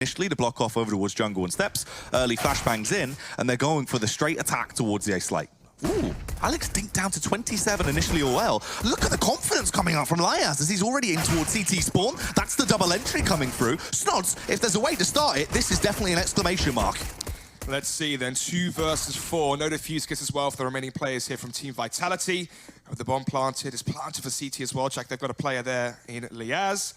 initially to block off over towards jungle and steps. Early flashbangs in, and they're going for the straight attack towards the ace late. Ooh, Alex dinked down to 27 initially or well. Look at the confidence coming out from Liazz as he's already in towards CT spawn. That's the double entry coming through. Snods, if there's a way to start it, this is definitely an exclamation mark. Let's see then, 2 versus 4. No defuse kits as well for the remaining players here from Team Vitality. The bomb planted is planted for CT as well. Jack, they've got a player there in Liazz.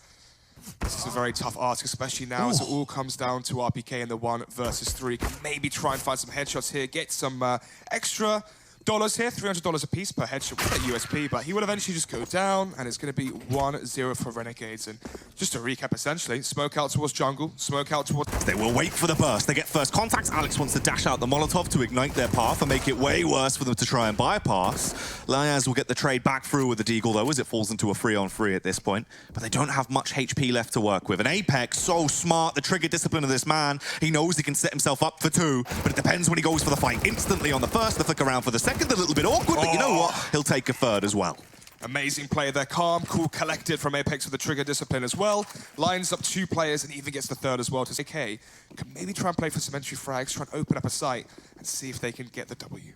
This is a very tough ask, especially now as it all comes down to RPK in the 1 versus 3. Can maybe try and find some headshots here, get some extra dollars here, $300 a piece per headshot with that USP, but he will eventually just go down, and it's going to be 1-0 for Renegades. And just to recap, essentially, smoke out towards jungle, smoke out towards... They will wait for the burst. They get first contact. Alex wants to dash out the Molotov to ignite their path and make it way worse for them to try and bypass. Liazz will get the trade back through with the Deagle, though, as it falls into a 3-on-3 at this point. But they don't have much HP left to work with. And Apex, so smart, the trigger discipline of this man. He knows he can set himself up for 2, but it depends when he goes for the fight. Instantly on the first, the flick around for the second, a little bit awkward, but you know what? He'll take a third as well. Amazing play there. Calm, cool, collected from Apex with the trigger discipline as well. Lines up 2 players and even gets the third as well to say, okay, can maybe try and play for some entry frags, try and open up a site and see if they can get the W.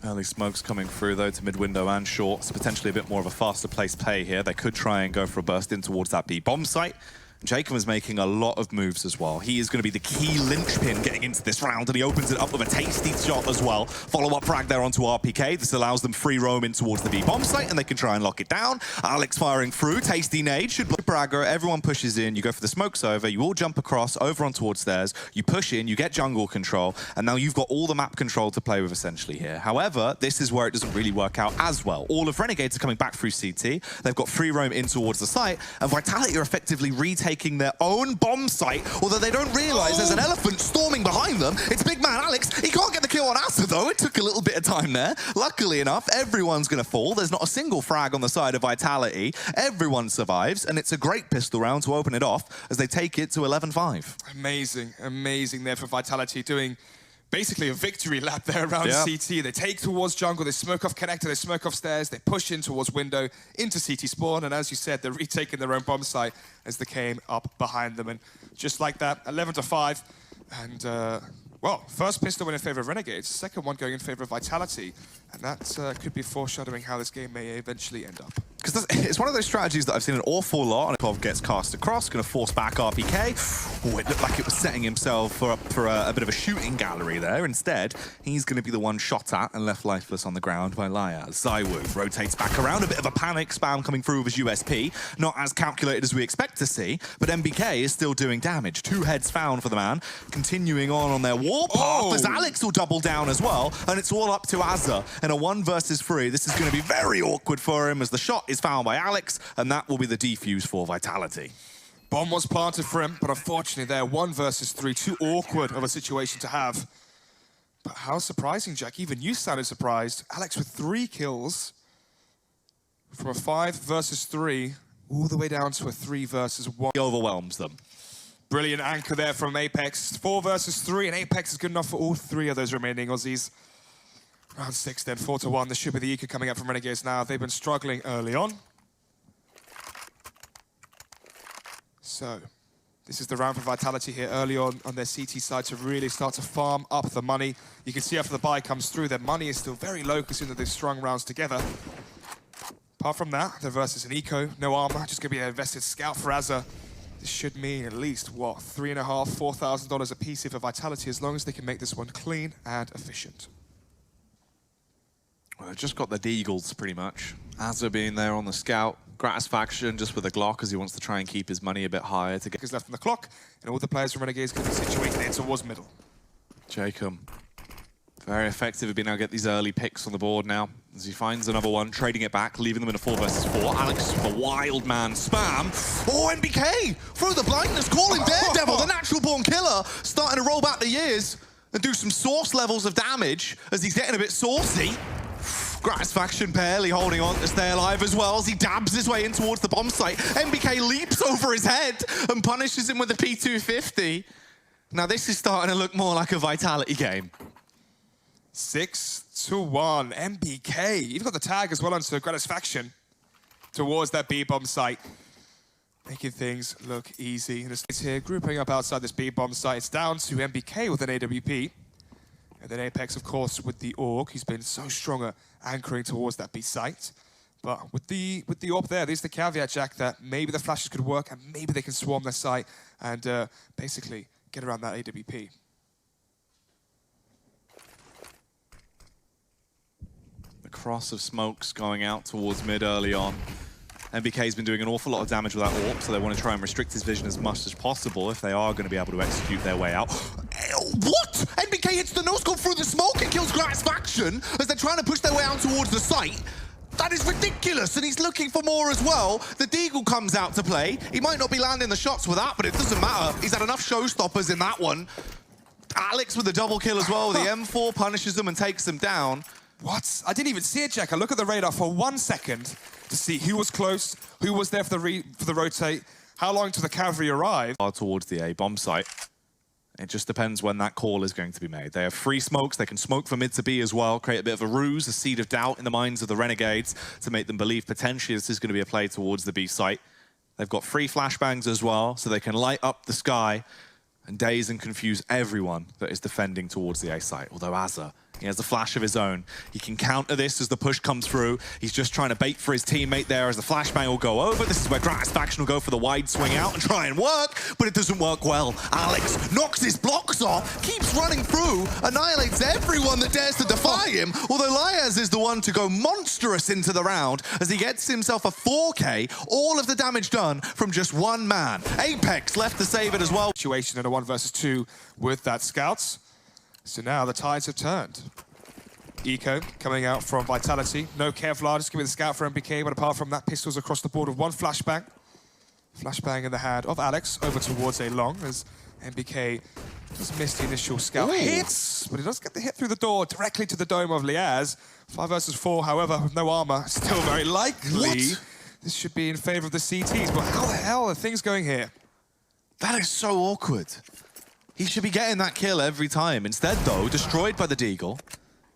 Early smokes coming through, though, to mid-window and short. So potentially a bit more of a faster place play here. They could try and go for a burst in towards that B bomb site. Jkaem is making a lot of moves as well. He is going to be the key linchpin getting into this round, and he opens it up with a tasty shot as well. Follow-up frag there onto RPK. This allows them free roam in towards the B-bomb site, and they can try and lock it down. Alex firing through. Tasty nade. Should block Bragger. Everyone pushes in. You go for the smokes over. You all jump across, over on towards stairs. You push in. You get jungle control, and now you've got all the map control to play with essentially here. However, this is where it doesn't really work out as well. All of Renegades are coming back through CT. They've got free roam in towards the site, and Vitality are effectively retaking their own bomb site, although they don't realize there's an elephant storming behind them. It's big man Alex. He can't get the kill on Asa, though. It took a little bit of time there. Luckily enough, everyone's going to fall. There's not a single frag on the side of Vitality. Everyone survives, and it's a great pistol round to open it off as they take it to 11-5. Amazing, amazing there for Vitality, doing basically a victory lap there around CT. They take towards jungle, they smoke off connector, they smoke off stairs, they push in towards window, into CT spawn, and as you said, they're retaking their own bomb site as they came up behind them. And just like that, 11-5, and well, first pistol win in favor of Renegades, second one going in favor of Vitality, and that could be foreshadowing how this game may eventually end up. Because it's one of those strategies that I've seen an awful lot, and Kov gets cast across, going to force back RPK. Oh, it looked like it was setting himself for a bit of a shooting gallery there. Instead, he's going to be the one shot at and left lifeless on the ground by Liazz. Zywoo rotates back around, a bit of a panic spam coming through with his USP. Not as calculated as we expect to see, but MBK is still doing damage. 2 heads found for the man, continuing on their war path as Alex will double down as well, and it's all up to Azza. In a 1 versus 3, this is going to be very awkward for him as the shot is found by Alex, and that will be the defuse for Vitality. Bomb was planted for him, but unfortunately there, 1 versus 3, too awkward of a situation to have. But how surprising, Jack. Even you sounded surprised. Alex with 3 kills from a 5 versus 3 all the way down to a 3 versus 1. He overwhelms them. Brilliant anchor there from Apex. 4 versus 3, and Apex is good enough for all 3 of those remaining Aussies. Round 6 then, 4-1. This should be the Eco coming up from Renegades now. They've been struggling early on. So, this is the round for Vitality here early on their CT side to really start to farm up the money. You can see after the buy comes through, their money is still very low considering that they've strung rounds together. Apart from that, they're versus an Eco, no armor, just going to be an invested scout for Azza. This should mean at least, what, $3,500, $4,000 a piece here for Vitality as long as they can make this one clean and efficient. Well, they've just got the Deagles, pretty much. Azza being there on the scout. Gratisfaction just with a Glock as he wants to try and keep his money a bit higher to get... Is left on the clock, and all the players from Renegades can be situated in towards middle. Jkaem, very effective at being able to get these early picks on the board now. As he finds another one, trading it back, leaving them in a 4 versus 4. Alex, the wild man spam. Oh, MBK! Through the blindness, calling Daredevil, the natural born killer, starting to roll back the years and do some source levels of damage as he's getting a bit saucy. Gratisfaction barely holding on to stay alive as well as he dabs his way in towards the bomb site. MBK leaps over his head and punishes him with the P250. Now this is starting to look more like a Vitality game. 6-1, MBK. You've got the tag as well onto Gratisfaction towards that B-bomb site. making things look easy. And it's here, grouping up outside this B-bomb site. It's down to MBK with an AWP. And then Apex, of course, with the AUG. He's been so strong at anchoring towards that B site. But with the AWP there, there's the caveat, Jack, that maybe the flashes could work and maybe they can swarm their site and basically get around that AWP. The cross of smokes going out towards mid early on. MBK's been doing an awful lot of damage with that AWP, so they want to try and restrict his vision as much as possible if they are going to be able to execute their way out. What? NBK hits the no-scope through the smoke and kills Gratisfaction as they're trying to push their way out towards the site. That is ridiculous, and he's looking for more as well. The Deagle comes out to play. He might not be landing the shots with that, but it doesn't matter. He's had enough showstoppers in that one. Alex with the double kill as well. The M4 punishes them and takes them down. What? I didn't even see it, Jack. I look at the radar for 1 second to see who was close, who was there for the rotate, how long till the cavalry arrived. Towards the A bomb site. It just depends when that call is going to be made. They have free smokes. They can smoke from mid to B as well, create a bit of a ruse, a seed of doubt in the minds of the Renegades to make them believe potentially this is going to be a play towards the B site. They've got free flashbangs as well, so they can light up the sky and daze and confuse everyone that is defending towards the A site. Although Azza, he has a flash of his own. He can counter this as the push comes through. He's just trying to bait for his teammate there as the flashbang will go over. This is where Gratisfaction will go for the wide swing out and try and work, but it doesn't work well. Alex knocks his blocks off, keeps running through, annihilates everyone that dares to defy him, although Liazz is the one to go monstrous into the round as he gets himself a 4K, all of the damage done from just one man. Apex left to save it as well. Situation in a 1 versus 2 with that Scouts. So now the tides have turned. Eco coming out from Vitality. No Kevlar, just give me the scout for MBK, but apart from that, pistols across the board with one flashbang. Flashbang in the hand of Alex over towards a long as MBK just missed the initial scout hits, but he does get the hit through the door directly to the dome of Liazz. 5 versus 4, however, with no armor, still very likely. This should be in favor of the CTs, but how the hell are things going here? That is so awkward. He should be getting that kill every time. Instead, though, destroyed by the Deagle.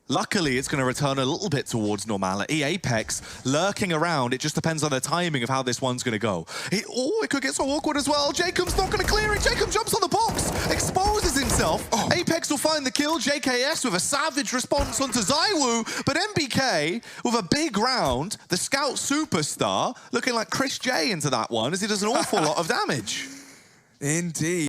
Luckily, it's going to return a little bit towards normality. Apex lurking around. It just depends on the timing of how this one's going to go. It could get so awkward as well. Jkaem's not going to clear it. Jkaem jumps on the box, exposes himself. Apex will find the kill. JKS with a savage response onto ZywOo. But MBK with a big round. The Scout superstar looking like Chris J into that one as he does an awful lot of damage. Indeed.